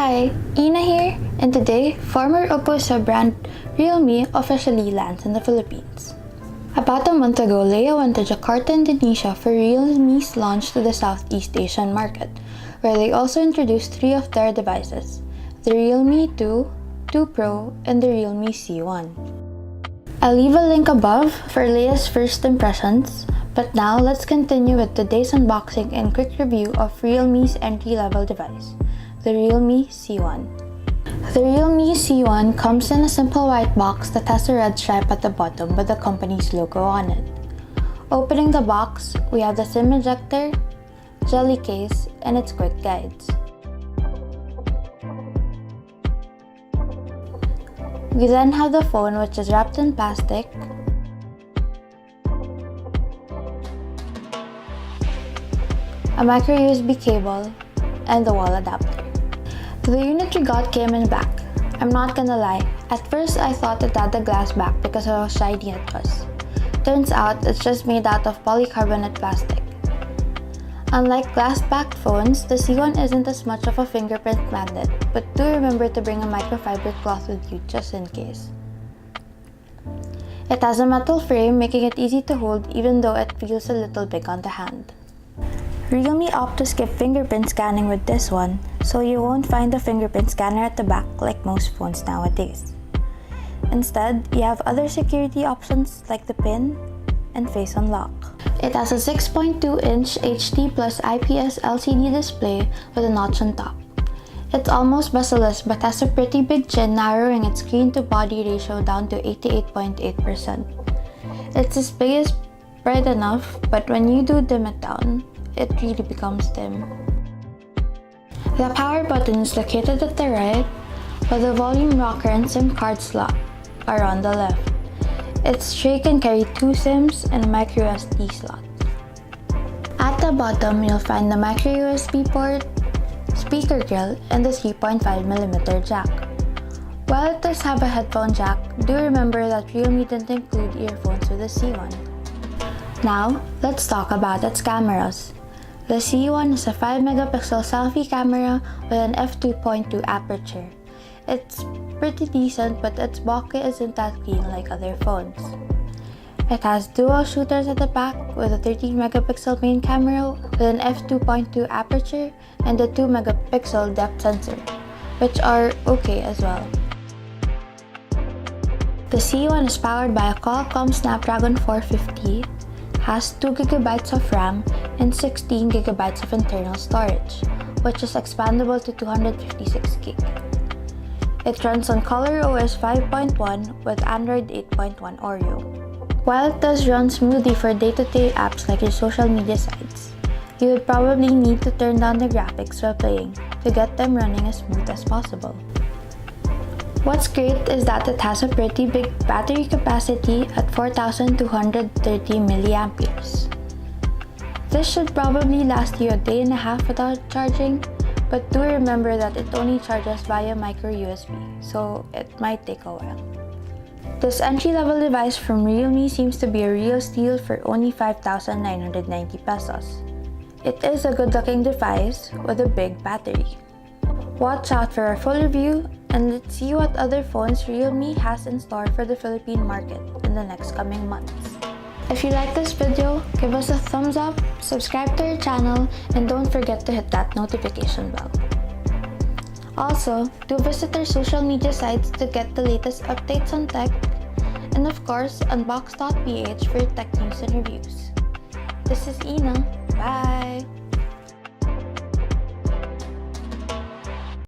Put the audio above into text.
Hi, Ina here, and today, former Oppo sub-brand RealMe officially lands in the Philippines. About a month ago, Leia went to Jakarta, Indonesia for RealMe's launch to the Southeast Asian market, where they also introduced three of their devices, the Realme 2, 2 Pro, and the Realme C1. I'll leave a link above for Leia's first impressions, but now let's continue with today's unboxing and quick review of RealMe's entry-level device, the Realme C1. The Realme C1 comes in a simple white box that has a red stripe at the bottom with the company's logo on it. Opening the box, we have the SIM ejector, jelly case, and its quick guides. We then have the phone, which is wrapped in plastic, a micro USB cable, and the wall adapter. The unit we got came in black. I'm not gonna lie, at first I thought it had the glass back because of how shiny it was. Turns out it's just made out of polycarbonate plastic. Unlike glass-backed phones, the C1 isn't as much of a fingerprint magnet, but do remember to bring a microfiber cloth with you just in case. It has a metal frame, making it easy to hold even though it feels a little big on the hand. Realme opted to skip fingerprint scanning with this one, so you won't find the fingerprint scanner at the back like most phones nowadays. Instead, you have other security options like the PIN and Face Unlock. It has a 6.2-inch HD plus IPS LCD display with a notch on top. It's almost bezel-less but has a pretty big chin, narrowing its screen-to-body ratio down to 88.8%. Its display is bright enough, but when you do dim it down, it really becomes dim. The power button is located at the right, while the volume rocker and SIM card slot are on the left. Its tray can carry two SIMs and a micro SD slot. At the bottom, you'll find the micro USB port, speaker grill, and the 3.5mm jack. While it does have a headphone jack, do remember that Realme didn't include earphones with the C1. Now, let's talk about its cameras. The C1 is a 5-megapixel selfie camera with an f2.2 aperture. It's pretty decent, but its bokeh isn't that clean like other phones. It has dual shooters at the back with a 13-megapixel main camera with an f2.2 aperture and a 2-megapixel depth sensor, which are okay as well. The C1 is powered by a Qualcomm Snapdragon 450, has 2GB of RAM and 16GB of internal storage, which is expandable to 256GB. It runs on ColorOS 5.1 with Android 8.1 Oreo. While it does run smoothly for day-to-day apps like your social media sites, you would probably need to turn down the graphics while playing to get them running as smooth as possible. What's great is that it has a pretty big battery capacity at 4,230 mAh. This should probably last you a day and a half without charging, but do remember that it only charges via micro USB, so it might take a while. This entry-level device from Realme seems to be a real steal for only 5,990 pesos. It is a good-looking device with a big battery. Watch out for our full review, and let's see what other phones Realme has in store for the Philippine market in the next coming months. If you like this video, give us a thumbs up, subscribe to our channel, and don't forget to hit that notification bell. Also, do visit our social media sites to get the latest updates on tech, and of course, unbox.ph for tech news and reviews. This is Ina. Bye!